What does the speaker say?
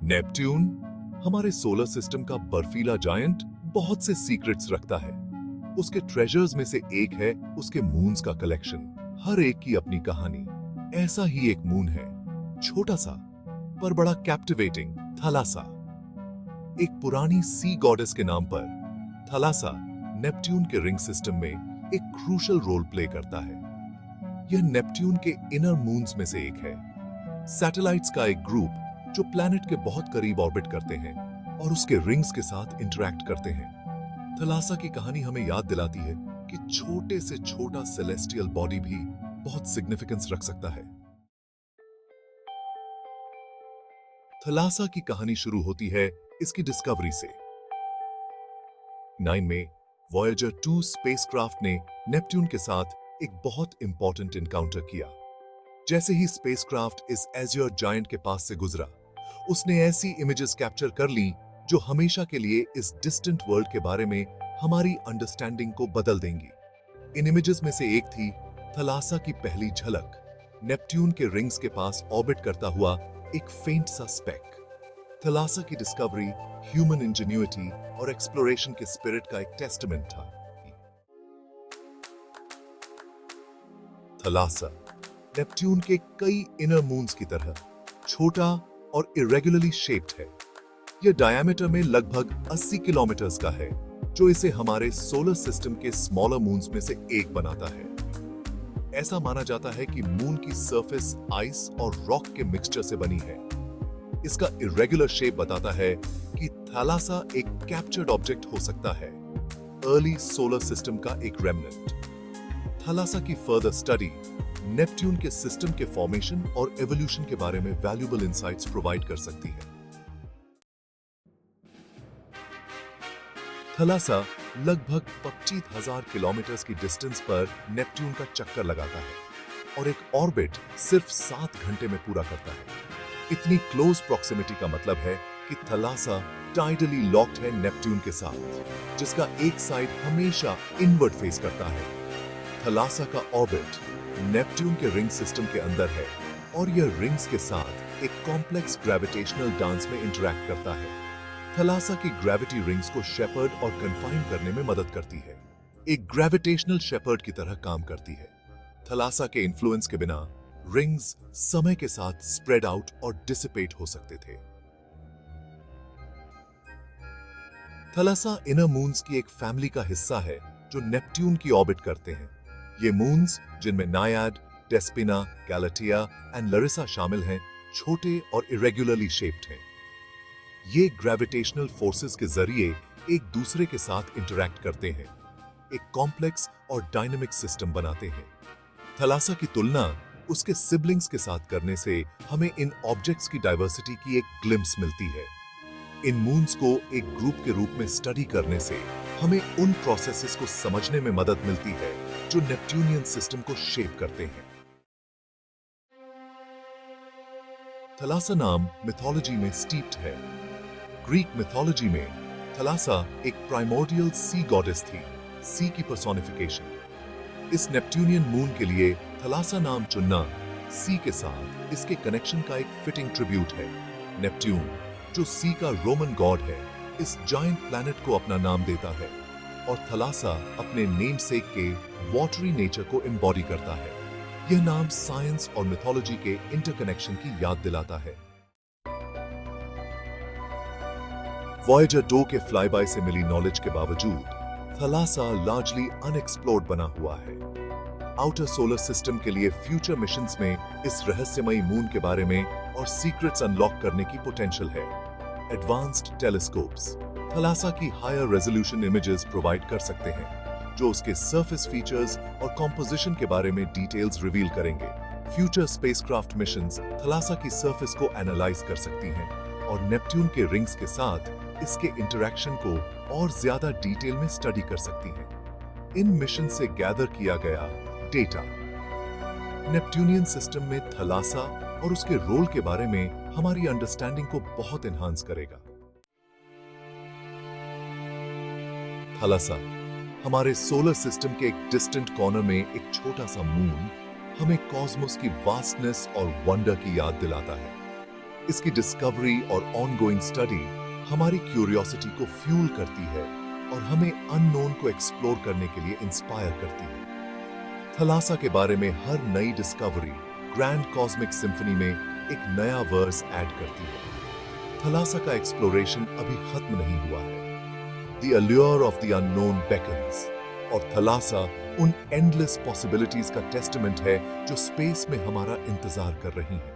Neptune हमारे solar system का बर्फीला जायंट बहुत से सीक्रेट्स रखता है। उसके ट्रेजर्स में से एक है उसके मून्स का कलेक्शन। हर एक की अपनी कहानी। ऐसा ही एक मून है, छोटा सा पर बड़ा कैप्टिवेटिंग, थलासा। एक पुरानी सी गॉडेस के नाम पर थलासा नेपट्यून के रिंग सिस्टम में एक क्रूशल रोल प्ले करता है। यह नेपट्यून के इनर मून्स में से एक है, सैटेलाइट्स का एक ग्रुप जो प्लैनेट के बहुत करीब ऑर्बिट करते हैं और उसके रिंग्स के साथ इंटरैक्ट करते हैं। थलासा की कहानी हमें याद दिलाती है कि छोटे से छोटा सेलेस्टियल बॉडी भी बहुत सिग्निफिकेंस रख सकता है। थलासा की कहानी शुरू होती है इसकी डिस्कवरी से। 9 में वॉयेजर 2 स्पेसक्राफ्ट ने नेपट्यून के साथ एक बहुत इंपॉर्टेंट एनकाउंटर किया। जैसे ही स्पेसक्राफ्ट इस एज़्योर जायंट के पास से गुजरा, उसने ऐसी इमेजेस कैप्चर कर ली जो हमेशा के लिए इस डिस्टेंट वर्ल्ड के बारे में हमारी अंडरस्टैंडिंग को बदल देंगी। इन इमेजेस में से एक थी थलासा की पहली झलक, नेपट्यून के रिंग्स के पास ऑर्बिट करता हुआ एक फेंट सा स्पेक। थलासा की डिस्कवरी ह्यूमन इंजेन्युइटी और एक्सप्लोरेशन के स्पिरिट का एक टेस्टामेंट था। थलासा नेपट्यून के कई इनर मून्स की तरह छोटा और इरेगुलरली शेप्ड है। यह डायमीटर में लगभग 80 किलोमीटर्स का है, जो इसे हमारे सोलर सिस्टम के स्मॉलर मून्स में से एक बनाता है। ऐसा माना जाता है कि मून की सरफेस आइस और रॉक के मिक्सचर से बनी है। इसका इरेगुलर शेप बताता है कि थलासा एक कैप्चर्ड ऑब्जेक्ट हो सकता है, अर्ली सोलर सिस्टम का एक रेमनेंट। थलासा की फर्दर स्टडी नेपट्यून के सिस्टम के फॉर्मेशन और एवोल्यूशन के बारे में वैल्यूएबल इंसाइट्स प्रोवाइड कर सकती है। थलासा लगभग 25,000 किलोमीटर की डिस्टेंस पर नेपट्यून का चक्कर लगाता है और एक ऑर्बिट सिर्फ 7 घंटे में पूरा करता है। इतनी क्लोज प्रॉक्सिमिटी का मतलब है कि थलासा टाइडली लॉक्ड है नेपट्यून के साथ, जिसका एक साइड हमेशा इनवर्ड फेस करता है। थलासा का ऑर्बिट नेपट्यून के रिंग सिस्टम के अंदर है और यह रिंग्स के साथ एक कॉम्प्लेक्स ग्रेविटेशनल डांस में इंटरैक्ट करता है। थलासा की ग्रेविटी रिंग्स को शेपर्ड और कन्फाइन करने में मदद करती है, एक ग्रेविटेशनल शेपर्ड की तरह काम करती है। थलासा के इन्फ्लुएंस के बिना रिंग्स समय के साथ स्प्रेड आउट और डिसिपेट हो सकते थे। थलासा इनर मून्स की एक फैमिली का हिस्सा है जो नेपट्यून की ऑर्बिट करते हैं। ये मून्स, जिनमें नायाड, डेस्पिना, गैलाटिया एंड लरिसा शामिल हैं, छोटे और इरेगुलरली शेप्ड हैं। ये ग्रेविटेशनल फोर्सेस के जरिए एक दूसरे के साथ इंटरैक्ट करते हैं, एक कॉम्प्लेक्स और डायनामिक सिस्टम बनाते हैं। थलासा की तुलना उसके सिबलिंग्स के साथ करने से हमें इन ऑब्जेक्ट्स की डाइवर्सिटी की एक ग्लिम्स मिलती है। इन मून्स को एक ग्रुप के रूप में स्टडी करने से हमें उन प्रोसेसेस को समझने में मदद मिलती है जो नेपट्यूनियन सिस्टम को शेप करते हैं। थलासा नाम मिथोलॉजी में स्टीप्ड है। ग्रीक मिथोलॉजी में थलासा एक प्राइमोर्डियल सी गॉडेस थी, सी की पर्सोनिफिकेशन। इस नेपट्यूनियन मून के लिए थलासा नाम चुनना सी के साथ इसके कनेक्शन का एक फिटिंग ट्रिब्यूट है। नेपट्यून, जो सी का रोमन गॉड है, इस जायंट प्लैनेट को अपना नाम देता है और थलासा अपने नेमसेक के वाटरी नेचर को एम्बॉडी करता है। यह नाम साइंस और मिथोलॉजी के इंटरकनेक्शन की याद दिलाता है। वॉयेजर 2 के फ्लाईबाय से मिली नॉलेज के बावजूद थलासा लार्जली अनएक्सप्लोर्ड बना हुआ है। आउटर सोलर सिस्टम के लिए फ्यूचर मिशंस में इस रहस्यमयी मून के बारे में और सीक्रेट्स अनलॉक करने की पोटेंशियल है। एडवांस्ड टेलीस्कोप्स थलासा की हायर रेजोल्यूशन इमेजेस प्रोवाइड कर सकते हैं, जो उसके सरफेस फीचर्स और कॉम्पोजिशन के बारे में डिटेल्स रिवील करेंगे। फ्यूचर स्पेसक्राफ्ट मिशंस थलासा की सरफेस को एनालाइज कर सकती हैं और नेपट्यून के रिंग्स के साथ इसके इंटरैक्शन को और ज्यादा डिटेल में स्टडी कर सकती हैं। इन मिशन से गैदर किया गया डेटा नेपट्यूनियन सिस्टम में थलासा और उसके रोल के बारे में हमारी अंडरस्टैंडिंग को बहुत एनहांस करेगा। थलासा हमारे सोलर सिस्टम के एक डिस्टेंट कॉर्नर में एक छोटा सा मून हमें कॉस्मोस की वास्टनेस और वंडर की याद दिलाता है। इसकी डिस्कवरी और ऑनगोइंग स्टडी हमारी क्यूरियोसिटी को फ्यूल करती है और हमें अननोन को एक्सप्लोर करने के लिए इंस्पायर करती है। थलासा के बारे में हर नई डिस्कवरी ग्रैंड कॉस्मिक सिम्फनी में एक नया वर्स ऐड करती है। थलासा का एक्सप्लोरेशन अभी खत्म नहीं हुआ है। The allure of the unknown beckons, और थलासा उन एंडलेस पॉसिबिलिटीज का टेस्टमेंट है जो स्पेस में हमारा इंतजार कर रही हैं।